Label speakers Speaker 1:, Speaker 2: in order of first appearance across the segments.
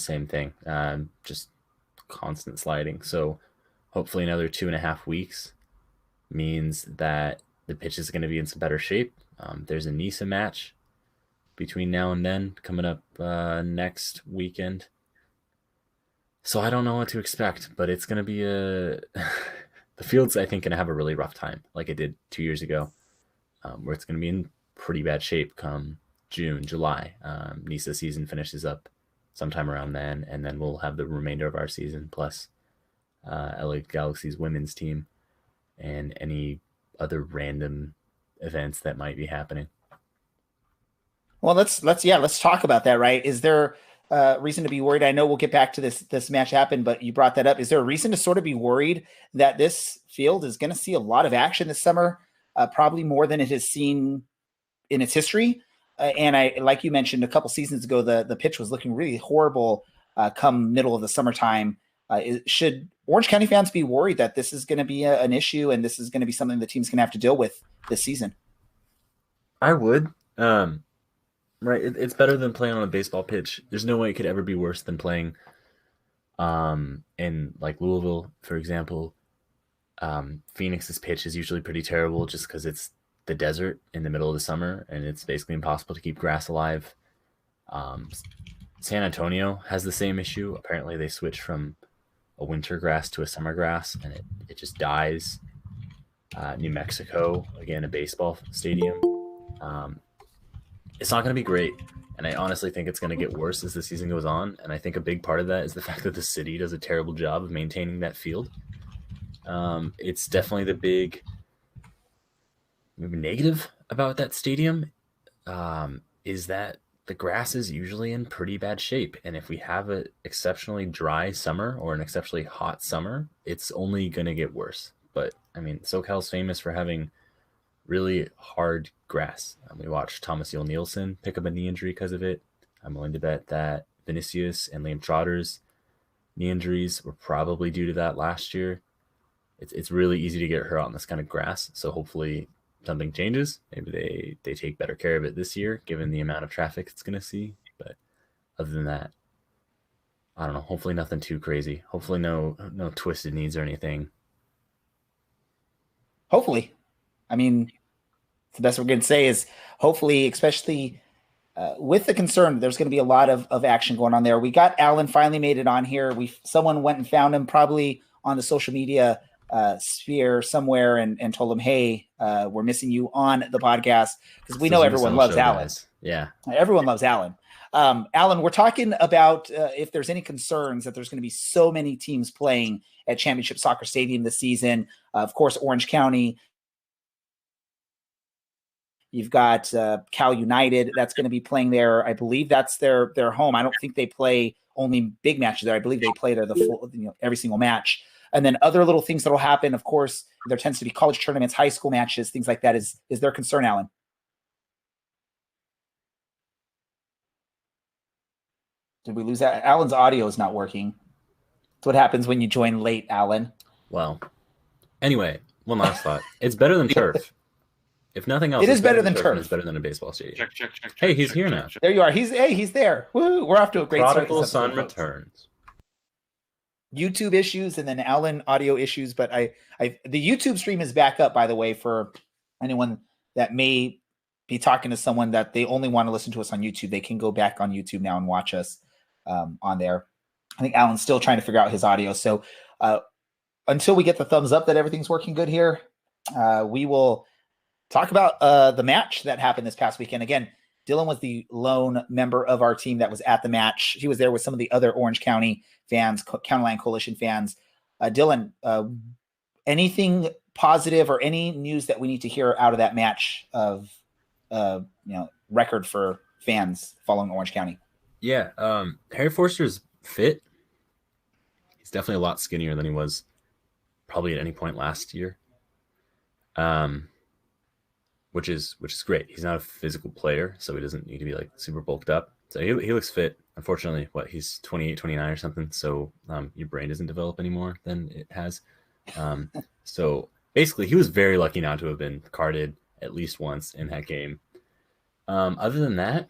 Speaker 1: same thing, just constant sliding. So hopefully another 2.5 weeks means that the pitch is going to be in some better shape. There's a NISA match between now and then coming up next weekend. So I don't know what to expect, but it's going to be a. The field's, I think, going to have a really rough time, like it did 2 years ago, where it's going to be in pretty bad shape come June, July. NISA season finishes up sometime around then, and then we'll have the remainder of our season plus LA Galaxy's women's team and any other random events that might be happening.
Speaker 2: Well, let's talk about that. Right? Is there reason to be worried? I know we'll get back to this match happen, but you brought that up. Is there a reason to sort of be worried that this field is going to see a lot of action this summer, probably more than it has seen in its history? And I, like you mentioned a couple seasons ago, the pitch was looking really horrible come middle of the summertime. Should Orange County fans be worried that this is going to be an issue and this is going to be something the team's going to have to deal with this season?
Speaker 1: I would. Right, it's better than playing on a baseball pitch. There's no way it could ever be worse than playing in like Louisville, for example. Phoenix's pitch is usually pretty terrible just because it's the desert in the middle of the summer and it's basically impossible to keep grass alive. San Antonio has the same issue. Apparently they switched from a winter grass to a summer grass and it just dies. New Mexico, again, a baseball stadium. It's not going to be great, and I honestly think it's going to get worse as the season goes on, and I think a big part of that is the fact that the city does a terrible job of maintaining that field. It's definitely the big negative about that stadium is that the grass is usually in pretty bad shape, and if we have an exceptionally dry summer or an exceptionally hot summer, it's only going to get worse. But, I mean, SoCal's famous for having really hard grass. We watched Thomas Yule Nielsen pick up a knee injury because of it. I'm willing to bet that Vinicius and Liam Trotter's knee injuries were probably due to that last year. It's really easy to get hurt on this kind of grass, so hopefully something changes. Maybe they take better care of it this year, given the amount of traffic it's going to see. But other than that, I don't know. Hopefully nothing too crazy. Hopefully no twisted knees or anything.
Speaker 2: Hopefully. I mean, the best we're going to say is hopefully, especially with the concern, there's going to be a lot of action going on there. We got Alan finally made it on here. Someone went and found him probably on the social media sphere somewhere and told him, hey, we're missing you on the podcast because we know everyone loves Alan.
Speaker 1: Guys. Yeah.
Speaker 2: Everyone loves Alan. Alan, we're talking about if there's any concerns that there's going to be so many teams playing at Championship Soccer Stadium this season. Of course, Orange County. You've got Cal United that's going to be playing there. I believe that's their home. I don't think they play only big matches there. I believe they play there the full, every single match. And then other little things that will happen. Of course, there tends to be college tournaments, high school matches, things like that. Is their concern, Alan? Did we lose that? Alan's audio is not working. That's what happens when you join late, Alan.
Speaker 1: Well, anyway, one last thought. It's better than turf. If nothing else,
Speaker 2: it is better than turf.
Speaker 1: It's better than a baseball stadium.
Speaker 3: Check.
Speaker 1: Hey, he's here now.
Speaker 2: There you are. He's there. Woo! We're off to a great start.
Speaker 1: Prodigal son returns.
Speaker 2: YouTube issues and then Alan audio issues, but the YouTube stream is back up, by the way, for anyone that may be talking to someone that they only want to listen to us on YouTube. They can go back on YouTube now and watch us on there. I think Alan's still trying to figure out his audio. So until we get the thumbs up that everything's working good here, we will talk about the match that happened this past weekend. Again, Dylan was the lone member of our team that was at the match. He was there with some of the other Orange County fans, County Line Coalition fans. Dylan, anything positive or any news that we need to hear out of that match of record for fans following Orange County?
Speaker 1: Yeah, Harry Forster's fit. He's definitely a lot skinnier than he was probably at any point last year. Which is great. He's not a physical player, so he doesn't need to be like super bulked up. So he looks fit. Unfortunately, he's 28, 29 or something. So your brain doesn't develop any more than it has. So basically, he was very lucky not to have been carded at least once in that game. Other than that,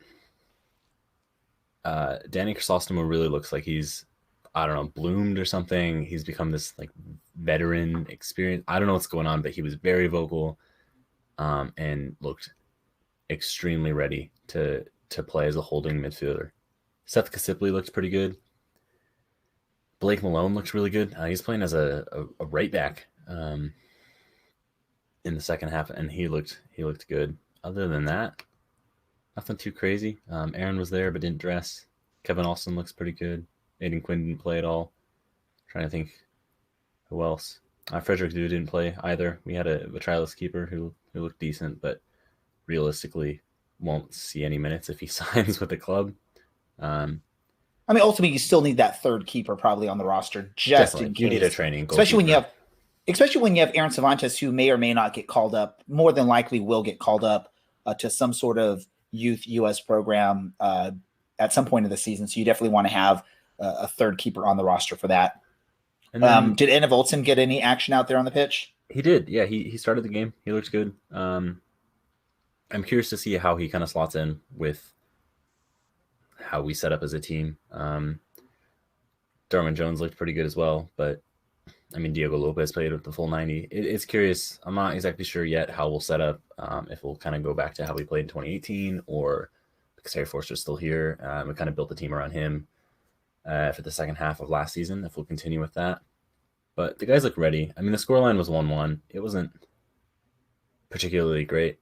Speaker 1: Danny Chrysostom really looks like he's, I don't know, bloomed or something. He's become this like veteran experience. I don't know what's going on, but he was very vocal, and looked extremely ready to play as a holding midfielder. Seth Kasipley looked pretty good. Blake Malone looks really good. He's playing as a right back in the second half, and he looked good. Other than that, nothing too crazy. Aaron was there but didn't dress. Kevin Austin looks pretty good. Aiden Quinn didn't play at all. Trying to think who else. Frederick Dew didn't play either. We had a trialist keeper who looked decent, but realistically won't see any minutes if he signs with the club.
Speaker 2: I mean, ultimately, you still need that third keeper probably on the roster, just
Speaker 1: Definitely.
Speaker 2: in case.
Speaker 1: You need a training goalkeeper.
Speaker 2: Especially when you have Aaron Cervantes, who may or may not get called up. More than likely, will get called up to some sort of youth U.S. program at some point of the season. So you definitely want to have a third keeper on the roster for that. And then, did Enev Olsen get any action out there on the pitch?
Speaker 1: He did. Yeah, he started the game. He looked good. I'm curious to see how he kind of slots in with how we set up as a team. Darwin Jones looked pretty good as well, but I mean, Diego Lopez played with the full 90. It's curious. I'm not exactly sure yet how we'll set up, if we'll kind of go back to how we played in 2018, or because Harry Forster's still here. We kind of built the team around him for the second half of last season, if we'll continue with that. But the guys look ready. I mean, the scoreline was 1-1. It wasn't particularly great.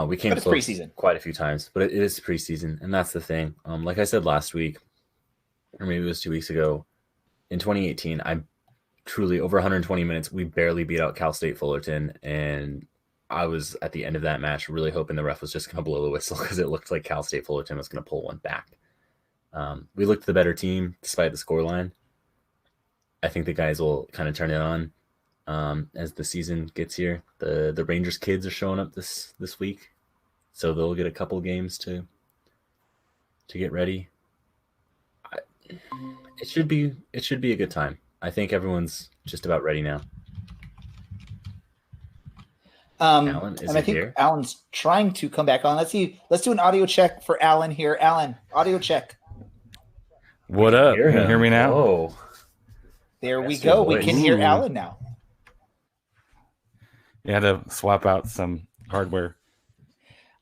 Speaker 1: We came close preseason quite a few times, but it is preseason, and that's the thing. Like I said last week, or maybe it was 2 weeks ago, in 2018, I truly, over 120 minutes, we barely beat out Cal State Fullerton, and I was, at the end of that match, really hoping the ref was just going to blow the whistle, because it looked like Cal State Fullerton was going to pull one back. We looked the better team, despite the scoreline. I think the guys will kind of turn it on as the season gets here. The Rangers kids are showing up this week, so they'll get a couple games to get ready. It should be a good time. I think everyone's just about ready now.
Speaker 2: Alan, and I think here? Alan's trying to come back on. Let's do an audio check for Alan here. Alan, audio check.
Speaker 3: What up? Can you hear me now?
Speaker 1: Oh,
Speaker 2: there we go. We can hear Alan now.
Speaker 3: You had to swap out some hardware.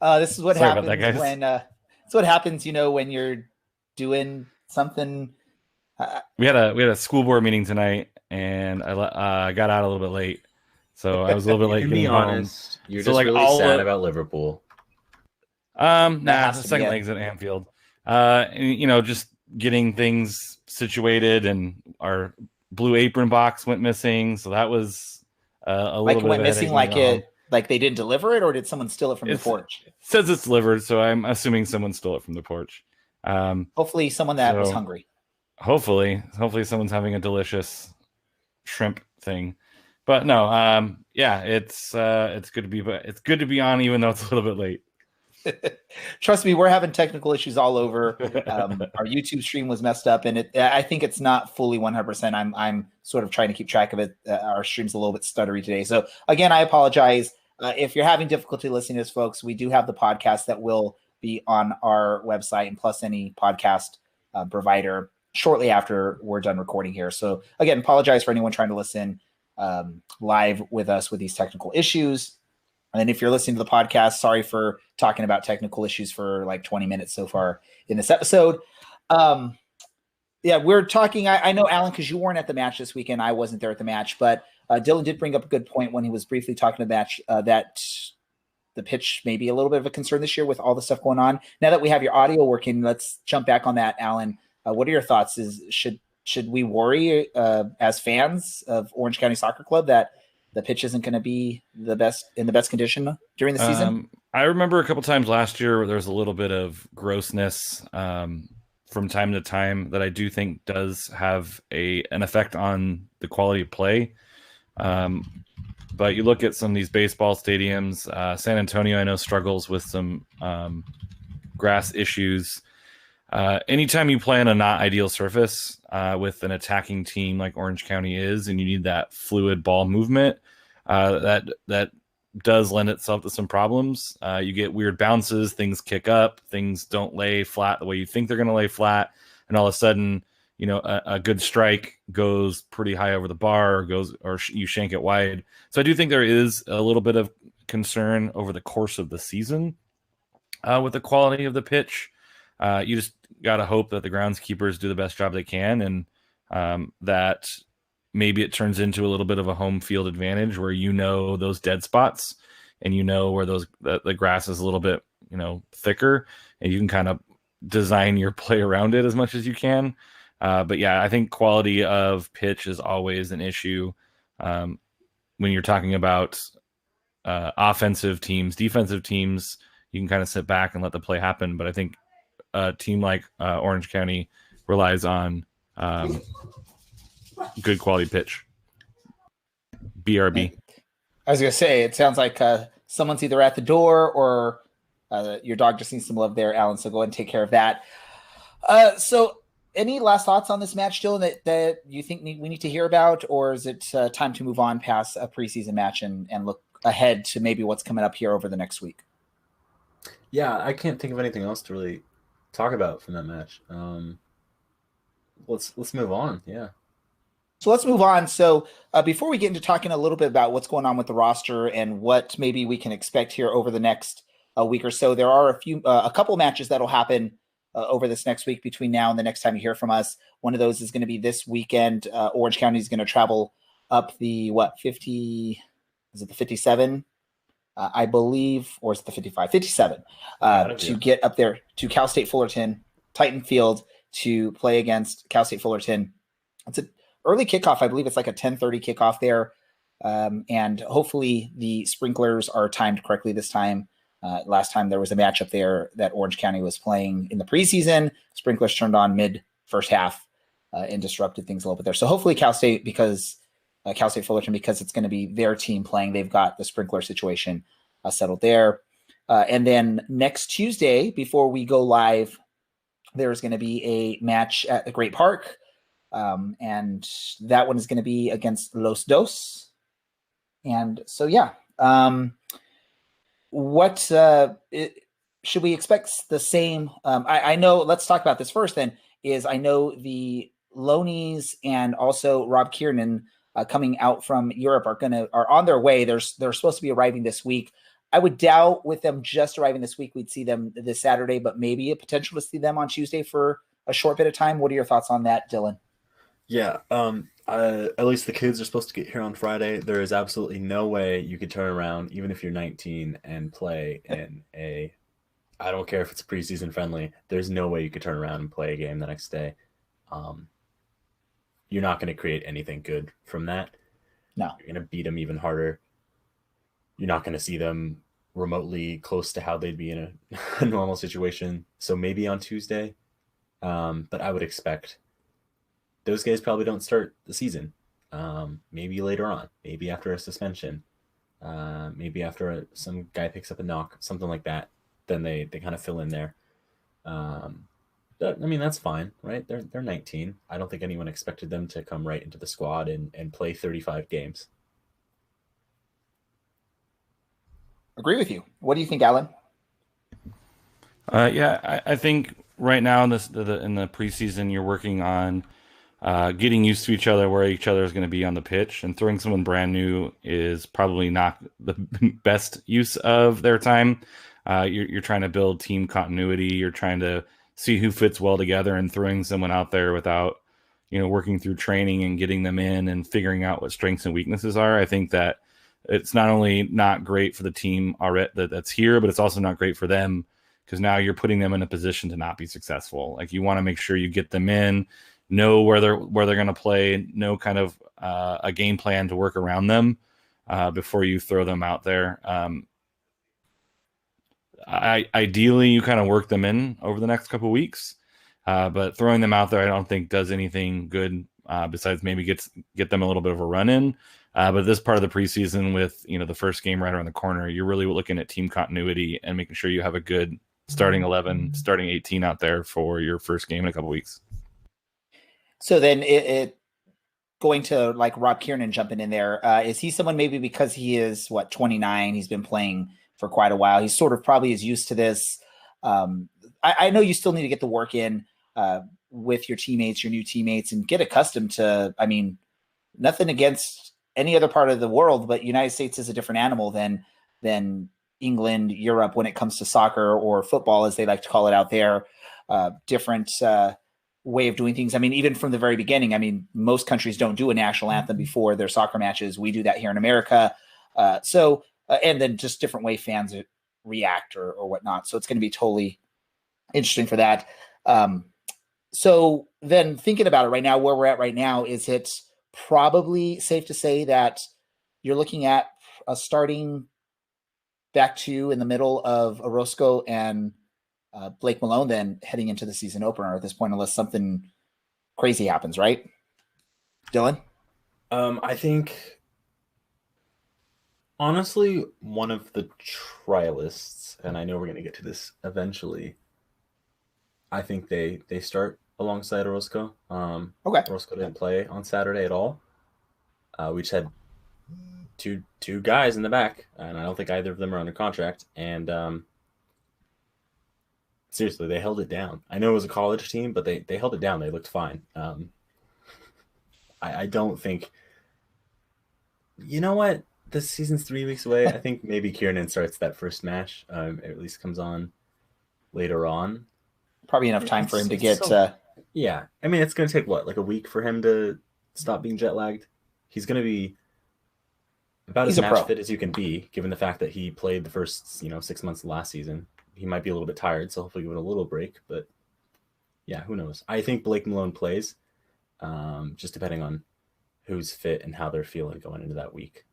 Speaker 2: This is what happens when. It's what happens, when you're doing something.
Speaker 3: We had a school board meeting tonight, and I got out a little bit late, so I was a little bit late getting home.
Speaker 1: You're just really sad about Liverpool.
Speaker 3: The second leg's at Anfield. Just getting things situated, and our blue apron box went missing, so that was a little bit
Speaker 2: went missing. Like they didn't deliver it, or did someone steal it from the porch?
Speaker 3: It says it's delivered, so I'm assuming someone stole it from the porch.
Speaker 2: Hopefully, someone that was hungry.
Speaker 3: Hopefully someone's having a delicious shrimp thing. But no, it's good to be on, even though it's a little bit late.
Speaker 2: Trust me, we're having technical issues all over. Our YouTube stream was messed up, and I think it's not fully 100%. I'm sort of trying to keep track of it. Our stream's a little bit stuttery today, so again, I apologize if you're having difficulty listening to this, folks. We do have the podcast that will be on our website, and plus any podcast provider shortly after we're done recording here. So again, apologize for anyone trying to listen live with us with these technical issues. And if you're listening to the podcast, sorry for talking about technical issues for like 20 minutes so far in this episode. We're talking. I know, Alan, because you weren't at the match this weekend. I wasn't there at the match, but Dylan did bring up a good point when he was briefly talking about the match, that the pitch may be a little bit of a concern this year with all the stuff going on. Now that we have your audio working, let's jump back on that, Alan. What are your thoughts? Should we worry as fans of Orange County Soccer Club that the pitch isn't going to be in the best condition during the season?
Speaker 3: I remember a couple times last year where there was a little bit of grossness from time to time that I do think does have an effect on the quality of play. But you look at some of these baseball stadiums, San Antonio, I know, struggles with some grass issues. Anytime you play on a not ideal surface with an attacking team like Orange County is, and you need that fluid ball movement, that does lend itself to some problems. You get weird bounces, things kick up, things don't lay flat the way you think they're going to lay flat, and all of a sudden, a good strike goes pretty high over the bar, or you shank it wide. So I do think there is a little bit of concern over the course of the season with the quality of the pitch. You just got to hope that the groundskeepers do the best job they can, and that maybe it turns into a little bit of a home field advantage where those dead spots, and where the grass is a little bit thicker, and you can kind of design your play around it as much as you can. But yeah, I think quality of pitch is always an issue when you're talking about offensive teams. Defensive teams, you can kind of sit back and let the play happen. But I think a team like Orange County relies on good quality pitch. BRB.
Speaker 2: I was going to say, it sounds like someone's either at the door or your dog just needs some love there, Alan. So go ahead and take care of that. So any last thoughts on this match, Dylan, that you think we need to hear about? Or is it time to move on past a preseason match and look ahead to maybe what's coming up here over the next week?
Speaker 1: Yeah, I can't think of anything else to really talk about from that match. Let's move on. Yeah.
Speaker 2: So let's move on. So before we get into talking a little bit about what's going on with the roster and what maybe we can expect here over the next week or so, there are a couple matches that'll happen over this next week between now and the next time you hear from us. One of those is going to be this weekend. Orange County is going to travel up the 50? Is it the 57? I believe, or is it the 55? 57 to get up there to Cal State Fullerton, Titan Field, to play against Cal State Fullerton. It's an early kickoff. I believe it's like a 10:30 kickoff there. And hopefully the sprinklers are timed correctly this time. Last time there was a matchup there that Orange County was playing in the preseason. Sprinklers turned on mid first half and disrupted things a little bit there. So hopefully Cal State Fullerton, because it's going to be their team playing, they've got the sprinkler situation settled there. And then next Tuesday, before we go live, there's going to be a match at the Great Park. And that one is going to be against Los Dos. And so, yeah. Should we expect the same? I know, let's talk about this first then, is I know the Lonies and also Rob Kiernan coming out from Europe are on their way. They're supposed to be arriving this week. I would doubt with them just arriving this week, we'd see them this Saturday, but maybe a potential to see them on Tuesday for a short bit of time. What are your thoughts on that, Dylan?
Speaker 1: Yeah. At least the kids are supposed to get here on Friday. There is absolutely no way you could turn around, even if you're 19, and play in I don't care if it's preseason friendly. There's no way you could turn around and play a game the next day. You're not going to create anything good from that.
Speaker 2: No.
Speaker 1: You're going to beat them even harder. You're not going to see them remotely close to how they'd be in a normal situation. So maybe on Tuesday. But I would expect those guys probably don't start the season. Maybe later on. Maybe after a suspension. Maybe after some guy picks up a knock. Something like that. Then they kind of fill in there. That's fine, right? They're 19. I don't think anyone expected them to come right into the squad and play 35 games.
Speaker 2: Agree with you. What do you think, Alan?
Speaker 3: I think right now in the preseason, you're working on getting used to each other, where each other is going to be on the pitch, and throwing someone brand new is probably not the best use of their time. You're trying to build team continuity. You're trying to see who fits well together, and throwing someone out there without, working through training and getting them in and figuring out what strengths and weaknesses are. I think that it's not only not great for the team already that's here, but it's also not great for them, because now you're putting them in a position to not be successful. Like, you want to make sure you get them in, know where they're going to play, know kind of a game plan to work around them before you throw them out there. Ideally, you kind of work them in over the next couple of weeks, but throwing them out there, I don't think does anything good besides maybe get them a little bit of a run in. But this part of the preseason, with the first game right around the corner, you're really looking at team continuity and making sure you have a good starting 11, starting 18 out there for your first game in a couple of weeks.
Speaker 2: So then it going to like Rob Kiernan jumping in there. Is he someone maybe because he is 29? He's been playing for quite a while. He's sort of probably is used to this. I know you still need to get the work in with your teammates, your new teammates, and get accustomed to. I mean, nothing against any other part of the world, but United States is a different animal than England, Europe when it comes to soccer or football, as they like to call it out there. Different way of doing things. I mean, even from the very beginning, I mean, most countries don't do a national anthem before their soccer matches. We do that here in America. And then just different way fans react or whatnot. So it's going to be totally interesting for that. So then thinking about it right now, where we're at right now, is it probably safe to say that you're looking at a starting back two in the middle of Orozco and Blake Malone then heading into the season opener at this point, unless something crazy happens, right? Dylan?
Speaker 1: I think, honestly, one of the trialists, and I know we're going to get to this eventually, I think they start alongside Orozco.
Speaker 2: Okay.
Speaker 1: Orozco didn't play on Saturday at all. We just had two guys in the back, and I don't think either of them are under contract. And seriously, they held it down. I know it was a college team, but they held it down. They looked fine. I don't think. You know what? This season's 3 weeks away. I think maybe Kiernan starts that first match. It at least comes on later on.
Speaker 2: Probably enough time for him to get.
Speaker 1: Yeah, I mean, it's going to take like a week for him to stop being jet lagged. He's going to be about as match fit as you can be, given the fact that he played the first 6 months of last season. He might be a little bit tired, so hopefully give it a little break. But yeah, who knows? I think Blake Malone plays, just depending on who's fit and how they're feeling going into that week.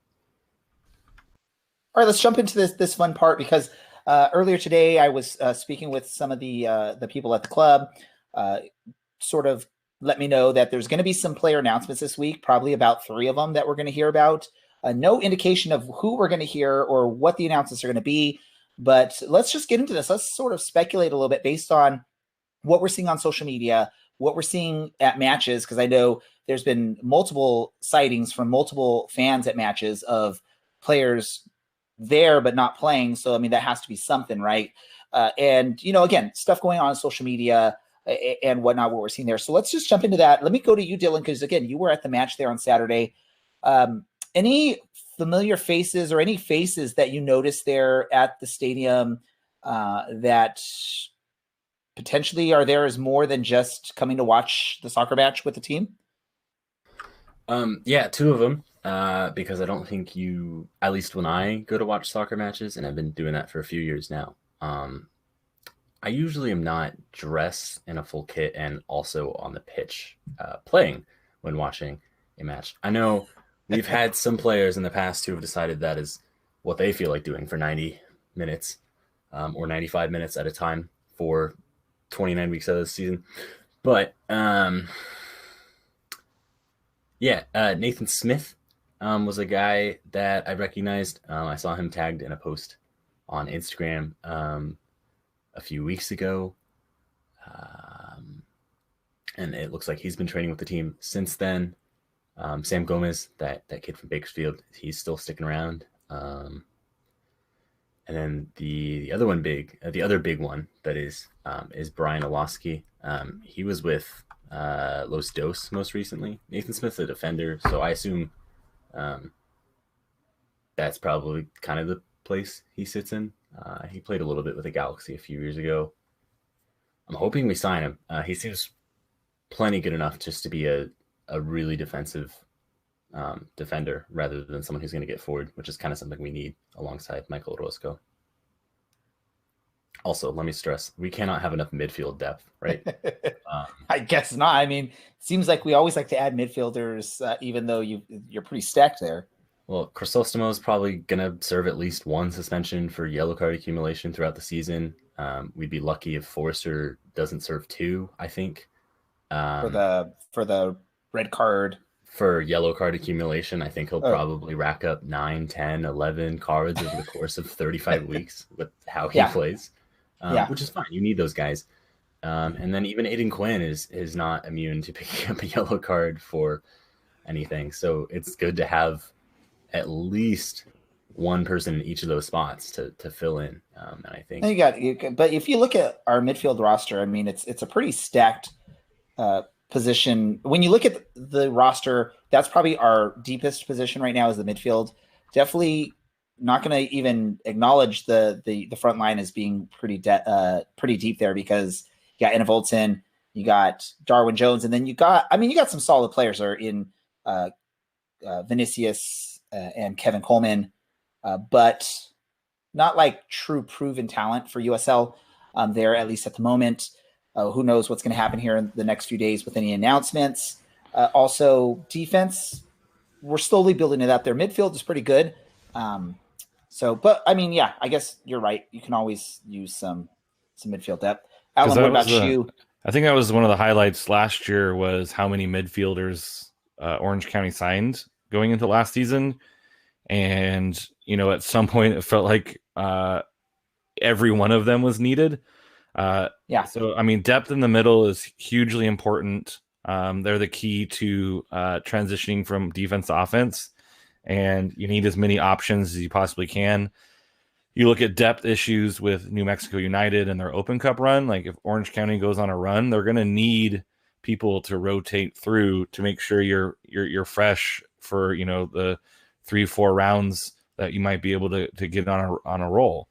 Speaker 2: All right, let's jump into this fun part, because earlier today I was speaking with some of the people at the club, sort of let me know that there's going to be some player announcements this week, probably about 3 of them that we're going to hear about. No indication of who we're going to hear or what the announcements are going to be, but let's just get into this. Let's sort of speculate a little bit based on what we're seeing on social media, what we're seeing at matches, because I know there's been multiple sightings from multiple fans at matches of players there but not playing. So I mean, that has to be something, right? And again, stuff going on social media and whatnot, what we're seeing there. So let's just jump into that. Let me go to you, Dylan, because again, you were at the match there on Saturday. Any familiar faces or any faces that you noticed there at the stadium that potentially are there as more than just coming to watch the soccer match with the team?
Speaker 1: Yeah, 2 of them. Because I don't think at least when I go to watch soccer matches, and I've been doing that for a few years now, I usually am not dressed in a full kit and also on the pitch playing when watching a match. I know we've had some players in the past who have decided that is what they feel like doing for 90 minutes or 95 minutes at a time for 29 weeks out of the season. But Nathan Smith was a guy that I recognized. I saw him tagged in a post on Instagram a few weeks ago. And it looks like he's been training with the team since then. Sam Gomez, that kid from Bakersfield, he's still sticking around. And then the other big one that is Brian Olowski. He was with Los Dos most recently. Nathan Smith's a defender, so I assume that's probably kind of the place he sits in. He played a little bit with the Galaxy a few years ago. I'm hoping we sign him. He seems plenty good enough just to be a really defensive defender rather than someone who's going to get forward, which is kind of something we need alongside Michael Orozco. Also, let me stress, we cannot have enough midfield depth, right?
Speaker 2: I guess not. I mean, it seems like we always like to add midfielders, even though you're pretty stacked there.
Speaker 1: Well, Crisostomo is probably going to serve at least 1 suspension for yellow card accumulation throughout the season. We'd be lucky if Forrester doesn't serve 2, I think.
Speaker 2: For the red card.
Speaker 1: For yellow card accumulation, I think he'll probably rack up 9, 10, 11 cards over the course of 35 weeks with how he plays, which is fine. You need those guys. And then even Aiden Quinn is not immune to picking up a yellow card for anything. So it's good to have at least one person in each of those spots to fill in. And I think
Speaker 2: but if you look at our midfield roster, I mean, it's a pretty stacked position. When you look at the roster, that's probably our deepest position right now is the midfield. Definitely not going to even acknowledge the front line as being pretty deep there, because you got Anna Voltson, you got Darwin Jones, and then you got some solid players are in Vinicius and Kevin Coleman, but not like true proven talent for USL there, at least at the moment. Who knows what's going to happen here in the next few days with any announcements. Also, defense, we're slowly building it up. Their midfield is pretty good. But I mean, yeah, I guess you're right. You can always use some midfield depth. Alan, what about you?
Speaker 3: I think that was one of the highlights last year was how many midfielders Orange County signed going into last season. And, at some point it felt like every one of them was needed. So, I mean, depth in the middle is hugely important. They're the key to transitioning from defense to offense, and you need as many options as you possibly can. You look at depth issues with New Mexico United and their Open Cup run. Like if Orange County goes on a run, they're going to need people to rotate through to make sure you're fresh for the 3-4 rounds that you might be able to get on a roll.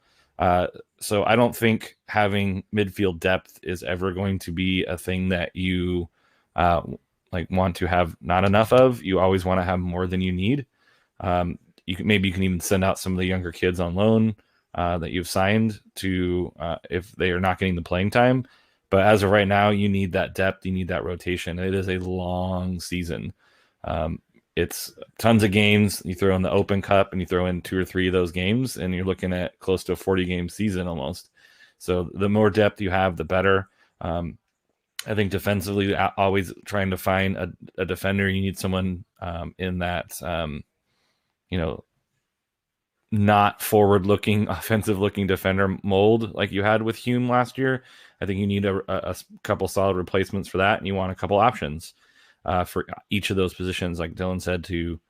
Speaker 3: So I don't think having midfield depth is ever going to be a thing that you want to have not enough of. You always want to have more than you need. You can even send out some of the younger kids on loan that you've signed to if they are not getting the playing time. But as of right now, you need that depth. You need that rotation. It is a long season. It's tons of games. You throw in the Open Cup and you throw in 2 or 3 of those games, and you're looking at close to a 40-game season almost. So the more depth you have, the better. I think defensively, always trying to find a defender. You need someone in that, not forward-looking, offensive-looking defender mold like you had with Hume last year. I think you need a couple solid replacements for that, and you want a couple options for each of those positions, like Dylan said, to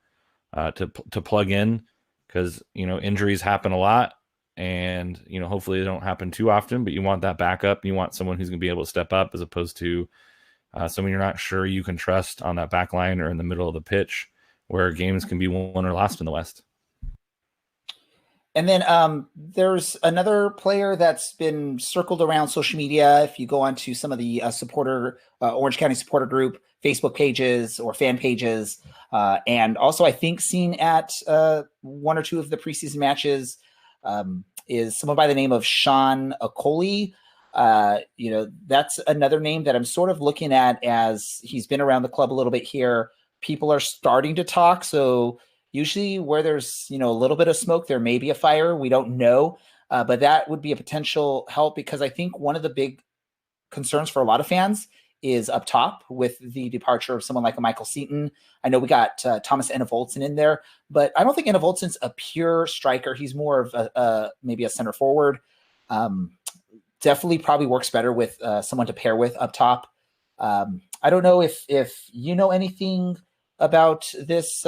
Speaker 3: plug in, because injuries happen a lot, and hopefully they don't happen too often. But you want that backup. You want someone who's going to be able to step up, as opposed to someone you're not sure you can trust on that back line or in the middle of the pitch, where games can be won or lost in the West.
Speaker 2: And then there's another player that's been circled around social media. If you go onto some of the Orange County supporter group Facebook pages or fan pages, and also I think seen at 1 or 2 of the preseason matches, is someone by the name of Sean Okoli. That's another name that I'm sort of looking at, as he's been around the club a little bit here. People are starting to talk, so usually where there's, a little bit of smoke, there may be a fire. We don't know. But that would be a potential help, because I think one of the big concerns for a lot of fans is up top with the departure of someone like a Michael Seaton. I know we got Thomas Enevoltson in there, but I don't think Enevoltson's a pure striker. He's more of maybe a center forward. Definitely probably works better with someone to pair with up top. I don't know if you know anything about this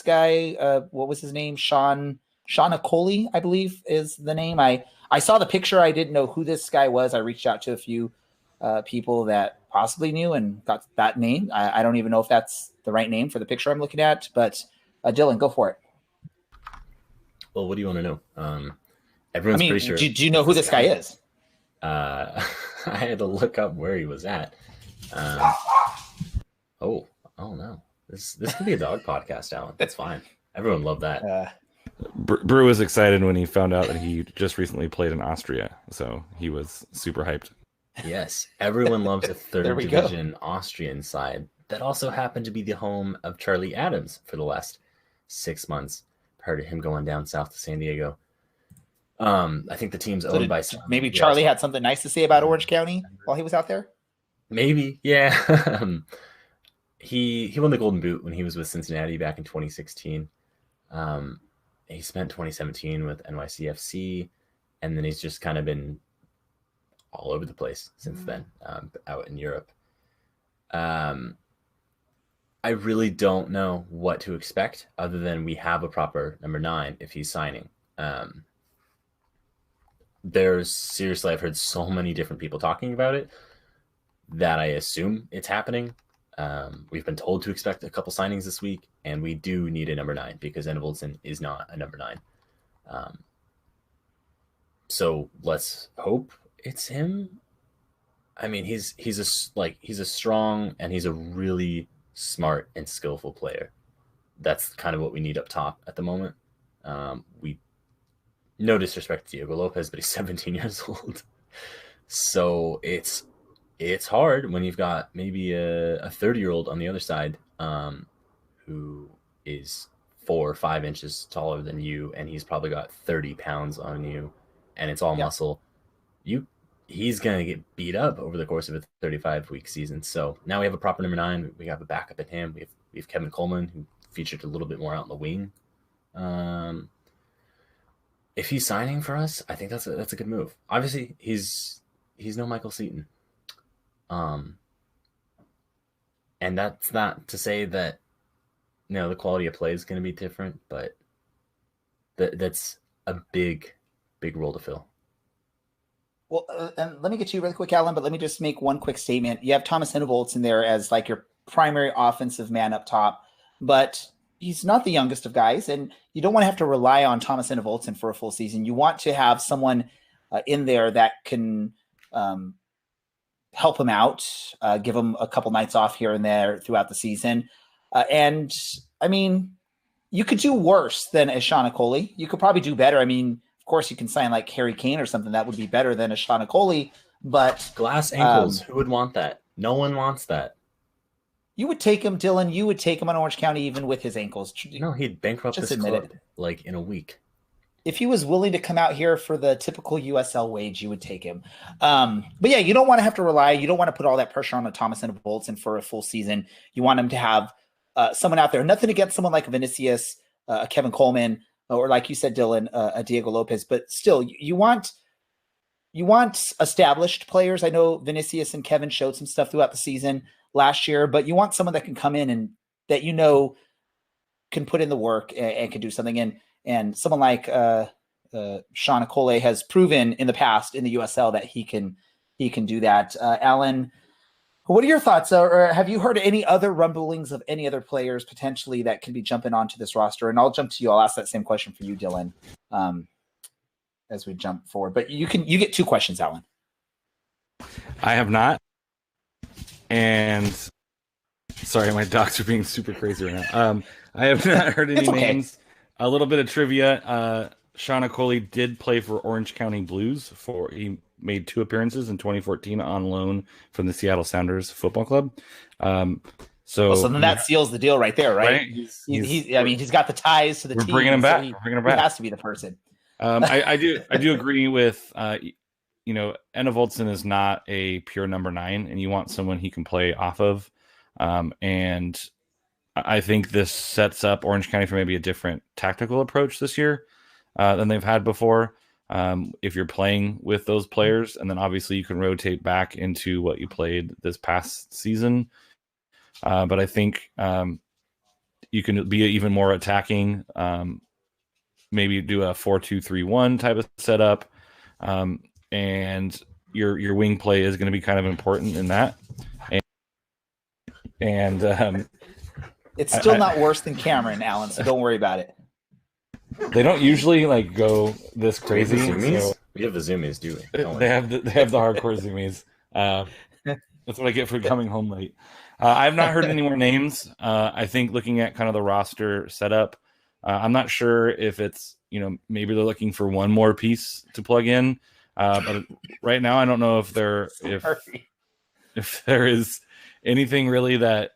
Speaker 2: guy. What was his name? Sean Okoli, I believe is the name. I saw the picture. I didn't know who this guy was. I reached out to a few people that possibly knew and got that name. I don't even know if that's the right name for the picture I'm looking at, but Dylan, go for it.
Speaker 1: Well, what do you want to know? Everyone's pretty sure.
Speaker 2: Do you know who this guy is?
Speaker 1: I had to look up where he was at. Oh no. This could be a dog podcast, Alan. That's fine. Everyone loved that.
Speaker 3: Brew was excited when he found out that he just recently played in Austria, so he was super hyped.
Speaker 1: Yes, everyone loves a third division Austrian side that also happened to be the home of Charlie Adams for the last 6 months prior to him going down south to San Diego. I think the team's owned by
Speaker 2: maybe Charlie had something nice to say about Orange County while he was out there.
Speaker 1: Maybe, yeah. He won the Golden Boot when he was with Cincinnati back in 2016. He spent 2017 with NYCFC, and then he's just kind of been all over the place since then, out in Europe. I I really don't know what to expect other than we have a proper number 9 if he's signing. There's seriously, I've heard so many different people talking about it that I assume it's happening. We've been told to expect a couple signings this week, and we do need a number 9 because Enevoldsen is not a number 9. So let's hope it's him. I mean, he's a strong and he's a really smart and skillful player. That's kind of what we need up top at the moment. We no disrespect to Diego Lopez, but he's 17 years old. So it's hard when you've got maybe a 30-year-old on the other side who is 4 or 5 inches taller than you, and he's probably got 30 pounds on you, and it's all muscle. He's going to get beat up over the course of a 35-week season. So now we have a proper number 9. We have a backup in him. We have Kevin Coleman, who featured a little bit more out in the wing. If he's signing for us, I think that's a good move. Obviously, he's no Michael Seaton. And that's not to say that the quality of play is going to be different, but that's a big role to fill.
Speaker 2: Well, and let me get to you really quick, Alan, but let me just make one quick statement. You have Thomas Enevoldsen there as like your primary offensive man up top, but he's not the youngest of guys, and you don't want to have to rely on Thomas Enevoldsen for a full season. You want to have someone in there that can help him out, give him a couple nights off here and there throughout the season. And I mean, you could do worse than a Sean Coley. You could probably do better. I mean, of course, you can sign like Harry Kane or something. That would be better than a Sean Coley. But
Speaker 1: glass ankles, who would want that? No one wants that.
Speaker 2: You would take him, Dylan. You would take him on Orange County even with his ankles.
Speaker 1: No, he'd bankrupt this club like in a week.
Speaker 2: If he was willing to come out here for the typical USL wage, you would take him. But yeah, you don't want to have to rely. You don't want to put all that pressure on a Thomas Enevoldsen for a full season. You want him to have someone out there. Nothing against someone like Vinicius, Kevin Coleman, or like you said, Dylan, Diego Lopez. But still, you want established players. I know Vinicius and Kevin showed some stuff throughout the season last year, but you want someone that can come in and that can put in the work and can do something. And someone like Sean Coley has proven in the past in the USL that he can do that. Alan, what are your thoughts? Or have you heard any other rumblings of any other players potentially that can be jumping onto this roster? And I'll jump to you. I'll ask that same question for you, Dylan, as we jump forward. But you get 2 questions, Alan.
Speaker 3: I have not. And sorry, my dogs are being super crazy right now. I have not heard any names. A little bit of trivia. Sean Coley did play for Orange County Blues. He made 2 appearances in 2014 on loan from the Seattle Sounders Football Club. So
Speaker 2: then that seals the deal right there, right? He's got the ties to the team.
Speaker 3: We're bringing him back. We're bringing him back.
Speaker 2: He has to be the person.
Speaker 3: I do agree with Enevoldsen is not a pure number 9, and you want someone he can play off of. And I think this sets up Orange County for maybe a different tactical approach this year than they've had before. If you're playing with those players, and then obviously you can rotate back into what you played this past season. But I think you can be even more attacking. Maybe do a 4-2-3-1 type of setup. And your wing play is going to be kind of important in that. And
Speaker 2: it's still not worse than Cameron, Alan, so don't worry about it.
Speaker 3: They don't usually go this crazy.
Speaker 1: We have the zoomies, do we?
Speaker 3: They have the hardcore zoomies. That's what I get for coming home late. I've not heard any more names. I think looking at kind of the roster setup, I'm not sure if it's maybe they're looking for one more piece to plug in. But right now, I don't know if there is anything really that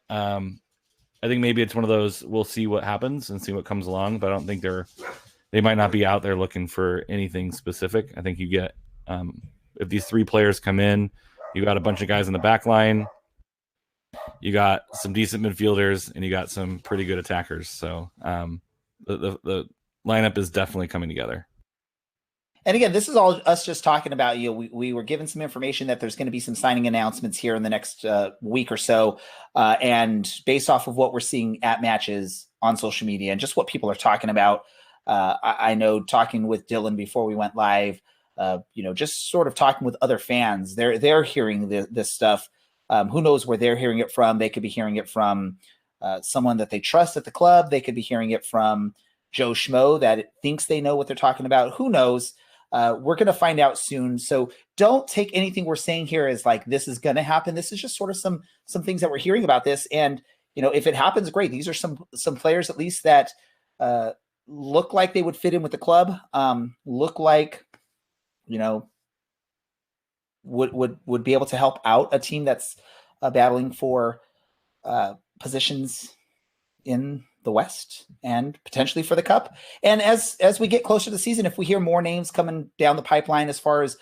Speaker 3: I think maybe it's one of those we'll see what happens and see what comes along. But I don't think they might not be out there looking for anything specific. I think you get if these 3 players come in, you got a bunch of guys in the back line, you got some decent midfielders, and you got some pretty good attackers. So the lineup is definitely coming together.
Speaker 2: And again, this is all us just talking about, we were given some information that there's going to be some signing announcements here in the next week or so. And based off of what we're seeing at matches on social media and just what people are talking about, I know talking with Dylan before we went live, just sort of talking with other fans, they're hearing this stuff. Who knows where they're hearing it from? They could be hearing it from someone that they trust at the club. They could be hearing it from Joe Schmo that thinks they know what they're talking about. Who knows? We're going to find out soon. So don't take anything we're saying here as like this is going to happen. This is just sort of some things that we're hearing about this. And if it happens, great. These are some players at least that look like they would fit in with the club. Look like would be able to help out a team that's battling for positions in the West and potentially for the Cup. And as we get closer to the season, if we hear more names coming down the pipeline as far as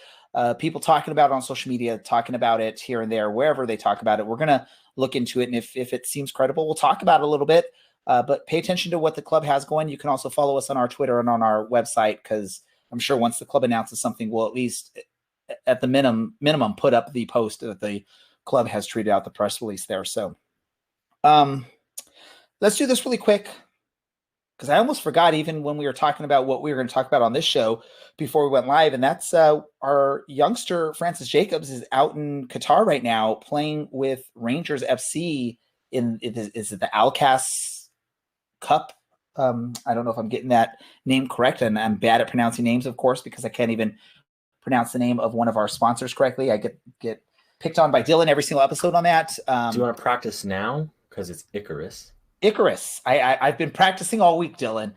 Speaker 2: people talking about it on social media, talking about it here and there, wherever they talk about it, we're going to look into it. And if it seems credible, we'll talk about it a little bit. But pay attention to what the club has going. You can also follow us on our Twitter and on our website, because I'm sure once the club announces something, we'll at least at the minimum put up the post that the club has tweeted out, the press release there. So let's do this really quick, because I almost forgot even when we were talking about what we were going to talk about on this show before we went live. And that's our youngster, Francis Jacobs, is out in Qatar right now playing with Rangers FC is it the Alcas Cup? I don't know if I'm getting that name correct, and I'm bad at pronouncing names, of course, because I can't even pronounce the name of one of our sponsors correctly. I get picked on by Dylan every single episode on that.
Speaker 1: Do you want to practice now? Because it's Icarus.
Speaker 2: Icarus. I've been practicing all week, Dylan.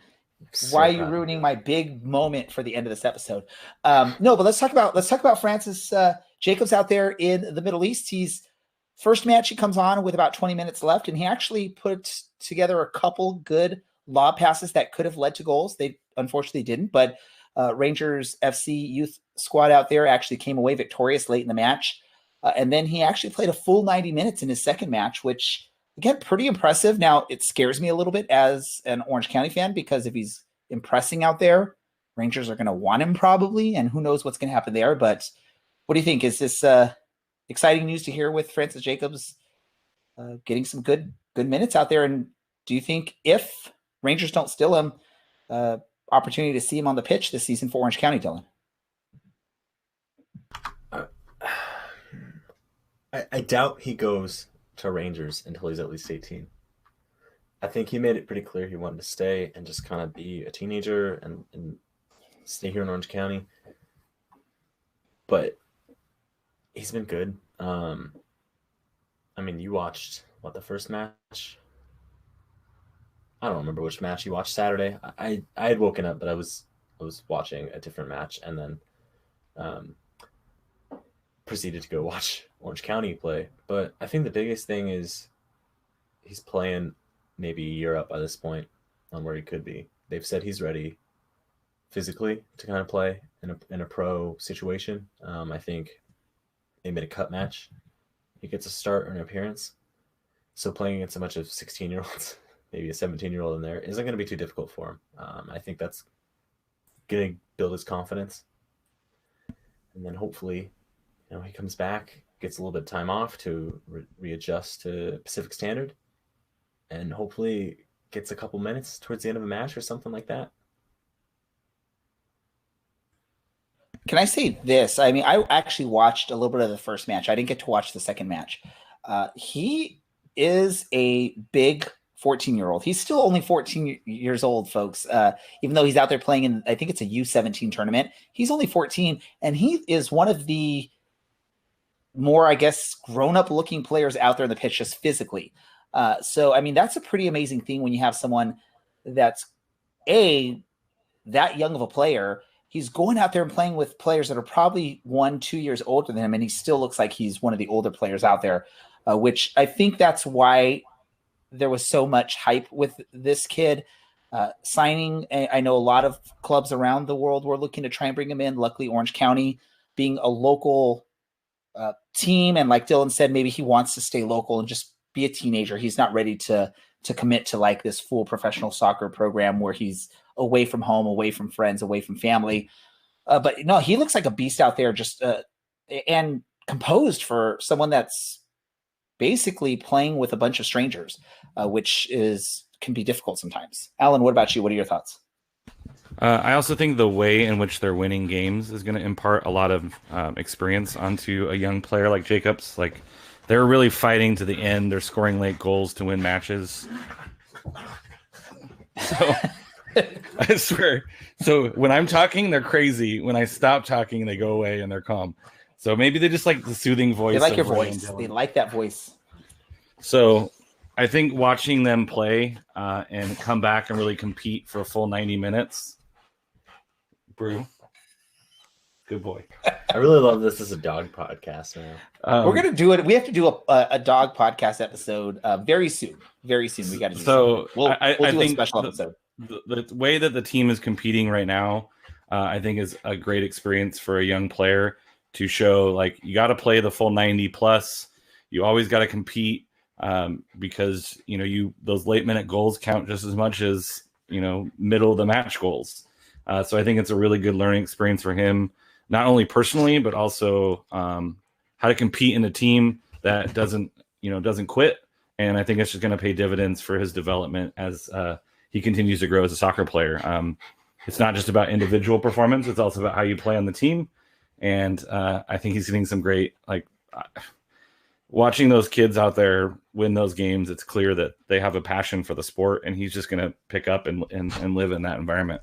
Speaker 1: So
Speaker 2: Why are you ruining my big moment for the end of this episode? No, but let's talk about Francis Jacobs out there in the Middle East. He's first match he comes on with about 20 minutes left, and he actually put together a couple good lob passes that could have led to goals. They unfortunately didn't, but Rangers FC youth squad out there actually came away victorious late in the match. And then he actually played a full 90 minutes in his second match, which, again, pretty impressive. Now, it scares me a little bit as an Orange County fan, because if he's impressing out there, Rangers are going to want him probably, and who knows what's going to happen there. But what do you think? Is this exciting news to hear with Francis Jacobs getting some good minutes out there? And do you think if Rangers don't steal him, opportunity to see him on the pitch this season for Orange County, Dylan?
Speaker 1: I doubt he goes to Rangers until he's at least 18. I think he made it pretty clear he wanted to stay and just kind of be a teenager and stay here in Orange County. But he's been good. I mean, you watched the first match? I don't remember which match you watched Saturday. I had woken up, but I was watching a different match, and then proceeded to go watch Orange County play. But I think the biggest thing is he's playing maybe a year up by this point on where he could be. They've said he's ready physically to kind of play in a pro situation. I think they made a cup match. He gets a start or an appearance. So playing against a bunch of 16-year-olds, maybe a 17-year-old in there, isn't going to be too difficult for him. I think that's going to build his confidence. And then hopefully, he comes back, gets a little bit of time off to readjust to Pacific Standard, and hopefully gets a couple minutes towards the end of a match or something like that.
Speaker 2: Can I say this? I mean, I actually watched a little bit of the first match. I didn't get to watch the second match. He is a big 14-year-old. He's still only 14 years old, folks. Even though he's out there playing in, I think it's a U17 tournament, he's only 14, and he is one of the more, I guess, grown-up looking players out there in the pitch just physically. So, I mean, that's a pretty amazing thing when you have someone that's that young of a player. He's going out there and playing with players that are probably 1-2 years older than him, and he still looks like he's one of the older players out there, which I think that's why there was so much hype with this kid signing. I know a lot of clubs around the world were looking to try and bring him in. Luckily, Orange County being a local team, and like Dylan said, maybe he wants to stay local and just be a teenager. He's not ready to commit to like this full professional soccer program where he's away from home, away from friends, away from family. But no, he looks like a beast out there, just and composed for someone that's basically playing with a bunch of strangers, which can be difficult sometimes. Alan, what about you? What are your thoughts?
Speaker 3: I also think the way in which they're winning games is going to impart a lot of experience onto a young player like Jacobs. Like, they're really fighting to the end. They're scoring late goals to win matches. So I swear. So when I'm talking, they're crazy. When I stop talking, they go away and they're calm. So maybe they just like the soothing voice.
Speaker 2: They like your voice. They like that voice.
Speaker 3: So I think watching them play and come back and really compete for a full 90 minutes. Brew. Good boy.
Speaker 1: I really love this as a dog podcast now.
Speaker 2: We're gonna do it. We have to do a dog podcast episode very soon. Very soon. We got to do.
Speaker 3: So
Speaker 2: we'll do a
Speaker 3: think
Speaker 2: special episode.
Speaker 3: The way that the team is competing right now, I think is a great experience for a young player to show. Like, you got to play the full 90 plus. You always got to compete because those late minute goals count just as much as middle of the match goals. So I think it's a really good learning experience for him, not only personally, but also how to compete in a team that doesn't quit. And I think it's just going to pay dividends for his development as he continues to grow as a soccer player. It's not just about individual performance. It's also about how you play on the team. And I think he's getting some great, watching those kids out there win those games. It's clear that they have a passion for the sport, and he's just going to pick up and live in that environment.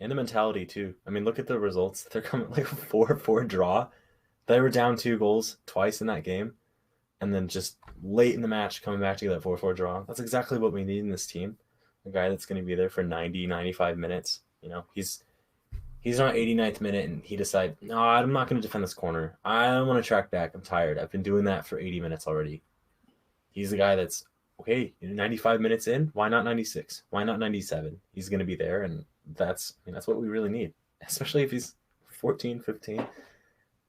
Speaker 1: And the mentality too. I mean, look at the results. They're coming like 4-4 draw. They were down 2 goals twice in that game. And then just late in the match, coming back to get that 4-4 draw. That's exactly what we need in this team. A guy that's going to be there for 90, 95 minutes. He's not 89th minute and he decides, no, I'm not going to defend this corner. I don't want to track back. I'm tired. I've been doing that for 80 minutes already. He's the guy that's, okay, 95 minutes in, why not 96? Why not 97? He's going to be there, and that's what we really need, especially if he's 14, 15.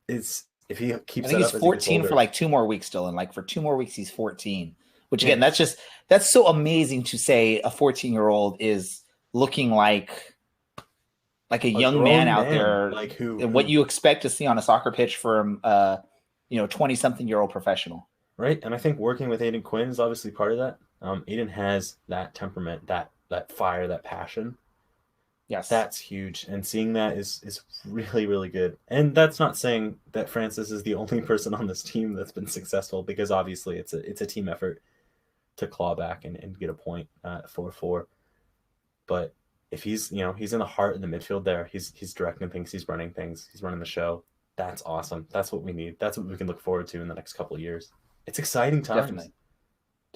Speaker 1: If he keeps.
Speaker 2: I think he's 14 for like 2 more weeks still, and like for 2 more weeks he's 14. Which again, that's so amazing to say. A 14-year-old is looking like a young man out there,
Speaker 1: like who
Speaker 2: what you expect to see on a soccer pitch from 20-something-year-old professional.
Speaker 1: Right, and I think working with Aiden Quinn is obviously part of that. Aiden has that temperament, that fire, that passion.
Speaker 2: Yes,
Speaker 1: that's huge, and seeing that is really, really good. And that's not saying that Francis is the only person on this team that's been successful, because obviously it's a team effort to claw back and get a point at 4-4. But if he's he's in the heart in the midfield there, he's directing things, he's running things, he's running the show. That's awesome. That's what we need. That's what we can look forward to in the next couple of years. It's exciting times.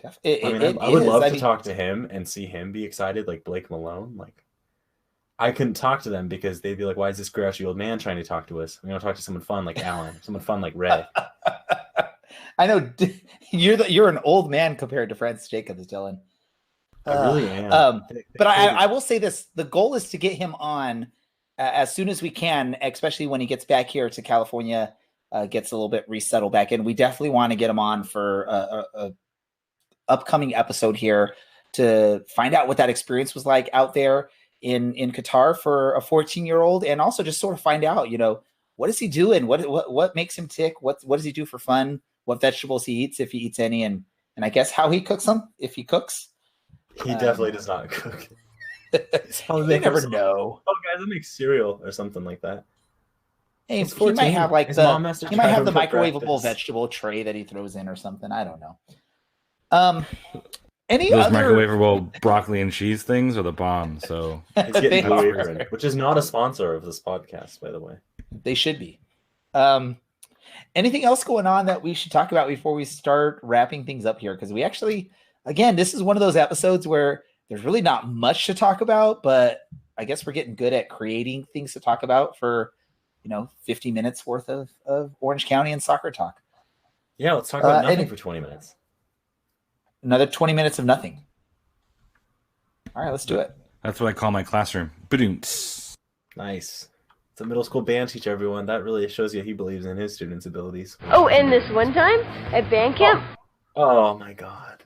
Speaker 2: Definitely.
Speaker 1: I would love to talk to him and see him be excited, like Blake Malone. Like, I couldn't talk to them because they'd be like, why is this grouchy old man trying to talk to us? We want to talk to someone fun like Alan, someone fun like Ray.
Speaker 2: I know you're an old man compared to Francis Jacobs, Dylan.
Speaker 1: I really am.
Speaker 2: But I will say this: the goal is to get him on as soon as we can, especially when he gets back here to California, gets a little bit resettled back in. We definitely want to get him on for a upcoming episode here to find out what that experience was like out there in Qatar for a 14-year-old, and also just sort of find out, what is he doing? What makes him tick? What does he do for fun? What vegetables he eats, if he eats any, and I guess how he cooks them, if he cooks.
Speaker 1: He definitely does not cook.
Speaker 2: You never know.
Speaker 1: Oh, guys, that makes cereal or something like that.
Speaker 2: Hey, he might have like the microwavable vegetable tray that he throws in or something. I don't know. Any
Speaker 3: those
Speaker 2: other
Speaker 3: microwavable broccoli and cheese things are the bomb. So
Speaker 1: it's getting Blue Apron, which is not a sponsor of this podcast, by the way.
Speaker 2: They should be. Anything else going on that we should talk about before we start wrapping things up here? Because we actually, again, this is one of those episodes where there's really not much to talk about, but I guess we're getting good at creating things to talk about for 50 minutes worth of Orange County and soccer talk.
Speaker 1: Yeah, let's talk about nothing for 20 minutes.
Speaker 2: Another 20 minutes of nothing. All right, let's do it.
Speaker 3: That's what I call my classroom. Nice.
Speaker 1: It's a middle school band teacher, everyone. That really shows you he believes in his students' abilities.
Speaker 4: Oh, and this one time at band camp?
Speaker 1: Oh my God.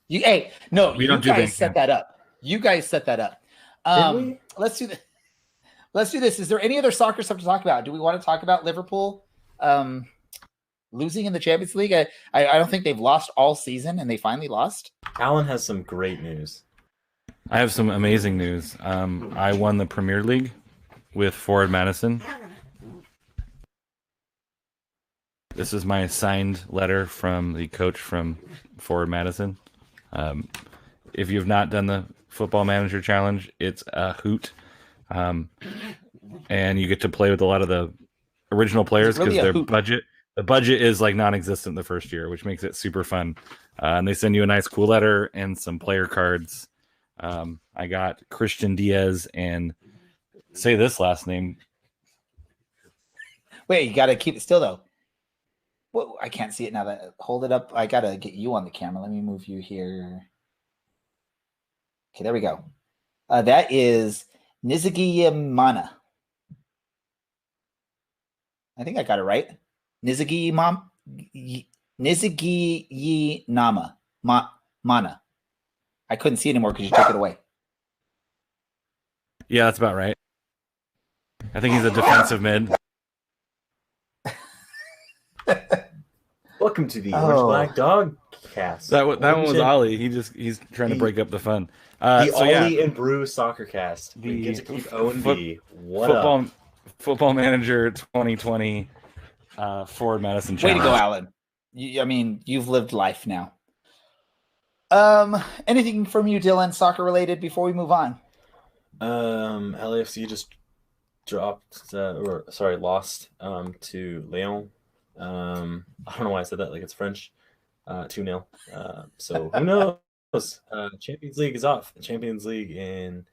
Speaker 2: You guys set that up. Let's do let's do this. Is there any other soccer stuff to talk about? Do we want to talk about Liverpool losing in the Champions League? I don't think they've lost all season, and they finally lost.
Speaker 1: Alan has some great news.
Speaker 3: I have some amazing news. I won the Premier League with Forward Madison. This is my signed letter from the coach from Forward Madison. If you have not done the Football Manager Challenge, it's a hoot. And you get to play with a lot of the original players because the budget is like non-existent the first year, which makes it super fun. And they send you a nice cool letter and some player cards. I got Christian Diaz and say this last name.
Speaker 2: Wait, you got to keep it still though. Well, I can't see it now. That hold it up. I got to get you on the camera. Let me move you here. Okay, there we go. That is Nizagiyimana. I think I got it right. Nizagiyinama. Mana. I couldn't see it anymore because you took it away.
Speaker 3: Yeah, that's about right. I think he's a defensive mid.
Speaker 1: Welcome to the Orange Black Dog cast.
Speaker 3: That one was Ollie. He's trying to break up the fun.
Speaker 1: Ollie and Brew soccer cast. We get to keep O and B.
Speaker 3: Football Manager 2020 Forward Madison Challenge.
Speaker 2: Way to go, Alan. You've lived life now. Anything from you, Dylan, soccer related before we move on?
Speaker 1: LAFC just lost to Lyon. I don't know why I said that like it's French. 2-0. So who knows? Champions League is off. The Champions League, and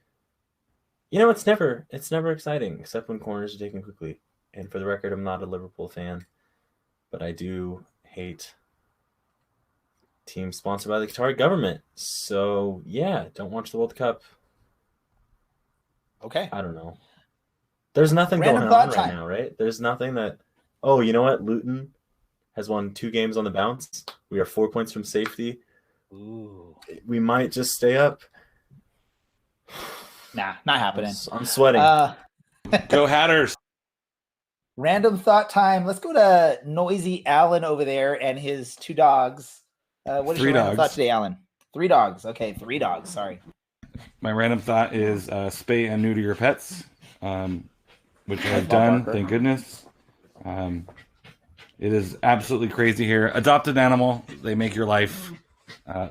Speaker 1: it's never exciting except when corners are taken quickly. And for the record, I'm not a Liverpool fan, but I do hate teams sponsored by the Qatari government. So yeah, don't watch the World Cup.
Speaker 2: Okay.
Speaker 1: I don't know. There's nothing going on right now, right? There's nothing that. Oh, you know what? Luton has won 2 games on the bounce. We are 4 points from safety.
Speaker 2: Ooh.
Speaker 1: We might just stay up.
Speaker 2: Nah, not happening.
Speaker 1: I'm sweating.
Speaker 3: Go Hatters.
Speaker 2: Random thought time. Let's go to Noisy Alan over there and his 2 dogs. What is your random thought today, Alan? 3 dogs. Okay, 3 dogs. Sorry.
Speaker 3: My random thought is spay and neuter your pets, which I've done. Thank goodness. It is absolutely crazy here. Adopt an animal. They make your life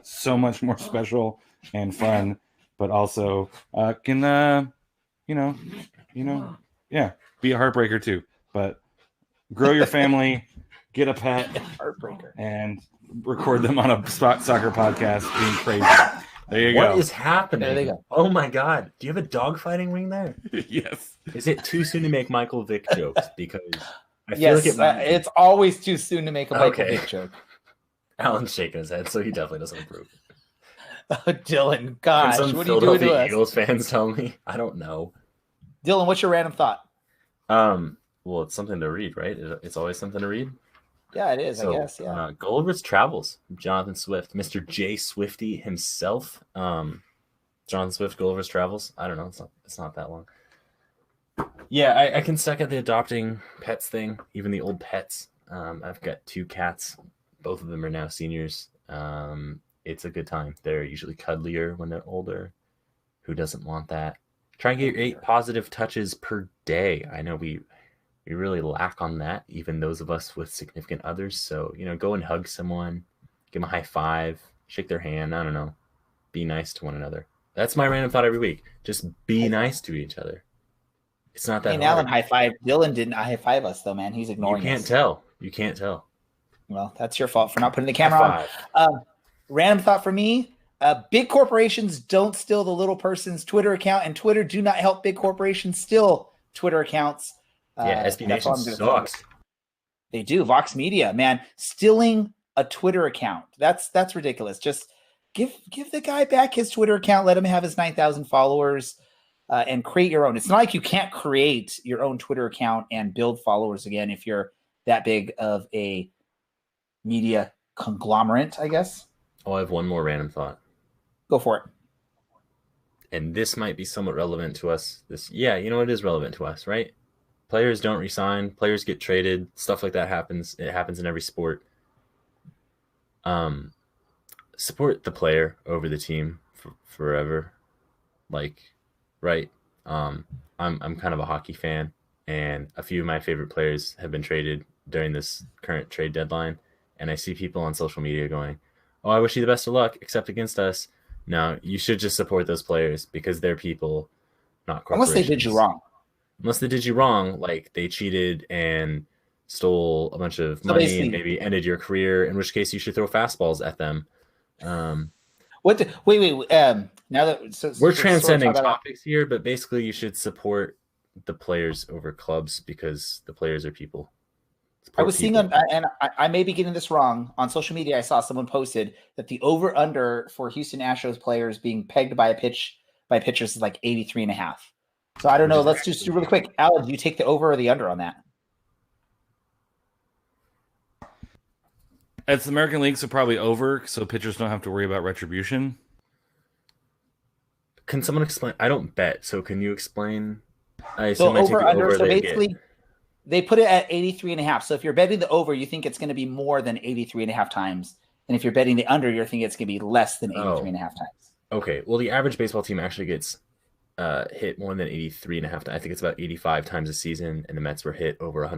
Speaker 3: so much more special and fun, but also can be a heartbreaker too. But grow your family, get a pet,
Speaker 2: heartbreaker,
Speaker 3: and record them on a soccer podcast being crazy. There you go.
Speaker 1: What is happening? There they go. Oh my God. Do you have a dog fighting ring there?
Speaker 3: Yes.
Speaker 1: Is it too soon to make Michael Vick jokes? Because I feel like
Speaker 2: it's always too soon to make a Michael Vick joke.
Speaker 1: Alan's shaking his head, so he definitely doesn't approve.
Speaker 2: Oh, Dylan, gosh,
Speaker 1: what are you doing to us? Eagles fans tell me. I don't know.
Speaker 2: Dylan, what's your random thought?
Speaker 1: Well, it's something to read, right? It's always something to read.
Speaker 2: Yeah, it is, I guess, yeah.
Speaker 1: Gulliver's Travels, Jonathan Swift, Mr. J. Swifty himself. Jonathan Swift, Gulliver's Travels. I don't know. It's not that long. Yeah, I can second the adopting pets thing, even the old pets. I've got 2 cats. Both of them are now seniors. It's a good time. They're usually cuddlier when they're older. Who doesn't want that? Try and get your 8 positive touches per day. I know we really lack on that, even those of us with significant others. So, go and hug someone, give them a high five, shake their hand. I don't know. Be nice to one another. That's my random thought every week. Just be nice to each other. It's not that hard.
Speaker 2: Alan high five. Dylan didn't high five us though, man. He's ignoring us.
Speaker 1: You can't tell.
Speaker 2: Well, that's your fault for not putting the camera on. Random thought for me. Big corporations don't steal the little person's Twitter account, and Twitter do not help big corporations steal Twitter accounts.
Speaker 1: SB Nation sucks.
Speaker 2: They do. Vox Media, man, stealing a Twitter account. That's ridiculous. Just give the guy back his Twitter account. Let him have his 9,000 followers and create your own. It's not like you can't create your own Twitter account and build followers again if you're that big of a media conglomerate, I guess.
Speaker 1: Oh, I have one more random thought.
Speaker 2: Go for it.
Speaker 1: and this might be somewhat relevant to us. It is relevant to us, right? Players don't resign, players get traded, stuff like that happens. It happens in every sport. Support the player over the team forever. Right? I'm kind of a hockey fan, and a few of my favorite players have been traded during this current trade deadline, and I see people on social media going, "Oh, I wish you the best of luck, except against us." No, you should just support those players because they're people, not corporations.
Speaker 2: Unless they did you wrong.
Speaker 1: Unless they did you wrong, like they cheated and stole a bunch of money and maybe ended your career, in which case you should throw fastballs at them.
Speaker 2: Wait. Now that
Speaker 1: we're transcending topics here, but basically you should support the players over clubs because the players are people.
Speaker 2: I was seeing and I may be getting this wrong. On social media, I saw someone posted that the over-under for Houston Astros players being pegged by pitchers is like 83.5. So I don't know. Let's just do really quick. Alan, do you take the over or the under on that?
Speaker 3: It's the American League, so probably over, so pitchers don't have to worry about retribution.
Speaker 1: Can someone explain? I don't bet, so can you explain? I
Speaker 2: So
Speaker 1: assume
Speaker 2: over under. So basically, they put it at 83.5. So if you're betting the over, you think it's going to be more than 83.5 times, and if you're betting the under, you're thinking it's going to be less than 83.5 times.
Speaker 1: Okay. Well, the average baseball team actually gets hit more than 83.5. I think it's about 85 times a season, and the Mets were hit over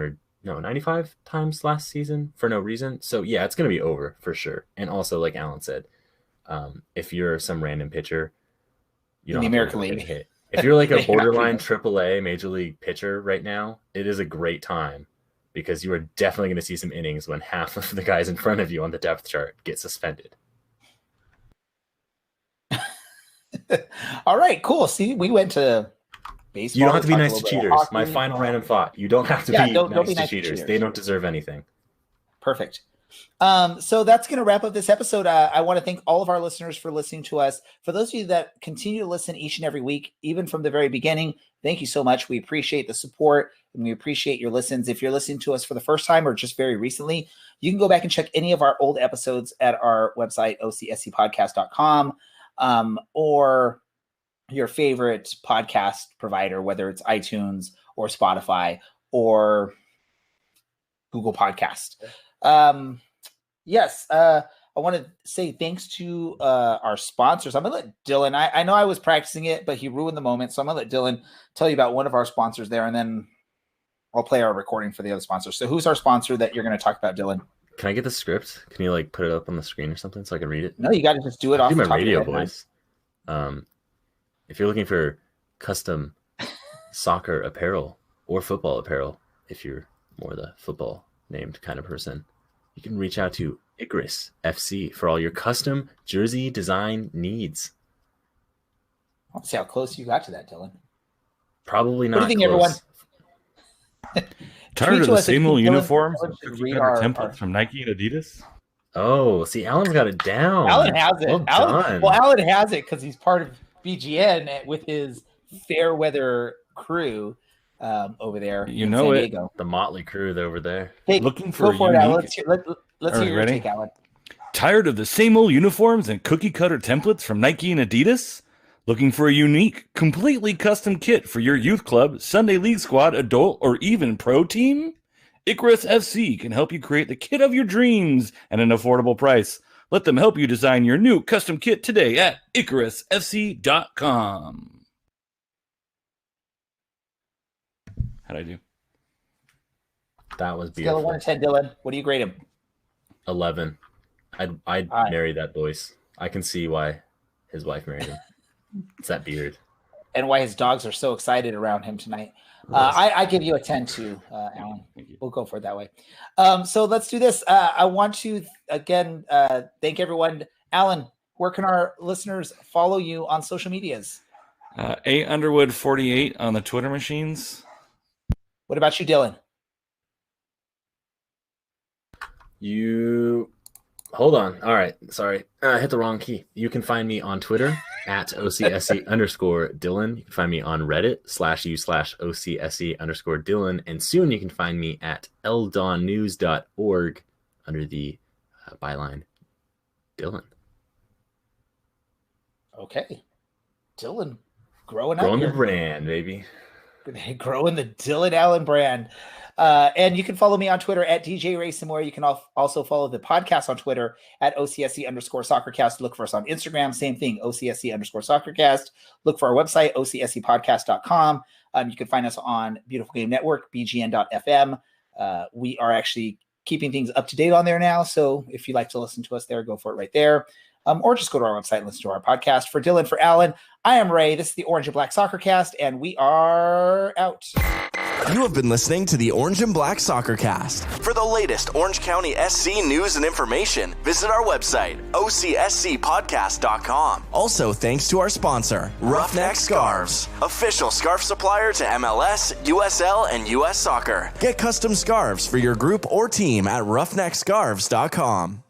Speaker 1: 95 times last season for no reason. So yeah, it's going to be over for sure. And also, like Alan said, if you're some random pitcher, you don't
Speaker 2: in the American League
Speaker 1: hit. If you're like a borderline AAA Major League pitcher right now, it is a great time because you are definitely going to see some innings when half of the guys in front of you on the depth chart get suspended.
Speaker 2: All right, cool. See, we went to baseball.
Speaker 1: You don't have to be nice to cheaters. My final random thought. You don't have to be nice to cheaters. They don't deserve anything.
Speaker 2: Perfect. So that's going to wrap up this episode. I want to thank all of our listeners for listening to us. For those of you that continue to listen each and every week, even from the very beginning, thank you so much. We appreciate the support and we appreciate your listens. If you're listening to us for the first time or just very recently, you can go back and check any of our old episodes at our website, ocscpodcast.com, or your favorite podcast provider, whether it's iTunes or Spotify or Google Podcast. Yes. I want to say thanks to our sponsors. I'm going to let Dylan, I know I was practicing it, but he ruined the moment. So I'm going to let Dylan tell you about one of our sponsors there, and then I'll play our recording for the other sponsors. So who's our sponsor that you're going to talk about, Dylan?
Speaker 1: Can I get the script? Can you like put it up on the screen or something so I can read it?
Speaker 2: No, you got to just do it off
Speaker 1: do
Speaker 2: the
Speaker 1: my
Speaker 2: top
Speaker 1: radio
Speaker 2: of your head,
Speaker 1: voice. If you're looking for custom soccer apparel or football apparel, if you're more the football named kind of person, you can reach out to Icarus FC for all your custom jersey design needs.
Speaker 2: Let's see how close you got to that, Dylan.
Speaker 1: Probably not.
Speaker 2: What do you think,
Speaker 1: close.
Speaker 2: everyone?
Speaker 3: Tired of the same old uniforms and templates from Nike and Adidas?
Speaker 1: Oh, see, Alan's got it down.
Speaker 2: Alan has it.
Speaker 1: Well
Speaker 2: Alan has it because he's part of BGN with his fair weather crew over there.
Speaker 3: You know
Speaker 2: San
Speaker 3: it.
Speaker 2: Diego.
Speaker 1: The motley crew over there.
Speaker 3: Hey, looking for
Speaker 2: go for it, Alan. Let's hear your take, Alan.
Speaker 3: Tired of the same old uniforms and cookie cutter templates from Nike and Adidas? Looking for a unique, completely custom kit for your youth club, Sunday league squad, adult, or even pro team? Icarus FC can help you create the kit of your dreams at an affordable price. Let them help you design your new custom kit today at IcarusFC.com. How'd I do?
Speaker 1: That was
Speaker 2: Scale
Speaker 1: beautiful.
Speaker 2: of 1 to 10, Dylan. What do you grade him?
Speaker 1: 11. I'd marry that voice. I can see why his wife married him. It's that beard.
Speaker 2: And why his dogs are so excited around him tonight. I give you a 10 too, Alan. We'll go for it that way. So let's do this. I want to, again, thank everyone. Alan, where can our listeners follow you on social medias?
Speaker 3: A Underwood 48 on the Twitter machines.
Speaker 2: What about you, Dylan?
Speaker 1: Hold on. All right. Sorry. I hit the wrong key. You can find me on Twitter at OCSE_Dylan. You can find me on Reddit /u/OCSE_Dylan. And soon you can find me at eldonnews.org under the byline Dylan.
Speaker 2: Okay. Dylan growing
Speaker 1: Growing
Speaker 2: up
Speaker 1: the brand, baby.
Speaker 2: growing the Dylan Allen brand. And you can follow me on Twitter at DJ Ray some more. You can also follow the podcast on Twitter at OCSC_soccercast. Look for us on Instagram. Same thing, OCSC_soccercast. Look for our website, OCSCpodcast.com. You can find us on Beautiful Game Network, BGN.FM. We are actually keeping things up to date on there now. So if you'd like to listen to us there, go for it right there. Or just go to our website and listen to our podcast. For Dylan, for Alan, I am Ray. This is the Orange and Black Soccer Cast, and we are out.
Speaker 5: You have been listening to the Orange and Black Soccer Cast. For the latest Orange County SC news and information, visit our website, OCSCpodcast.com. Also, thanks to our sponsor, Roughneck Scarves, official scarf supplier to MLS, USL, and US Soccer. Get custom scarves for your group or team at roughneckscarves.com.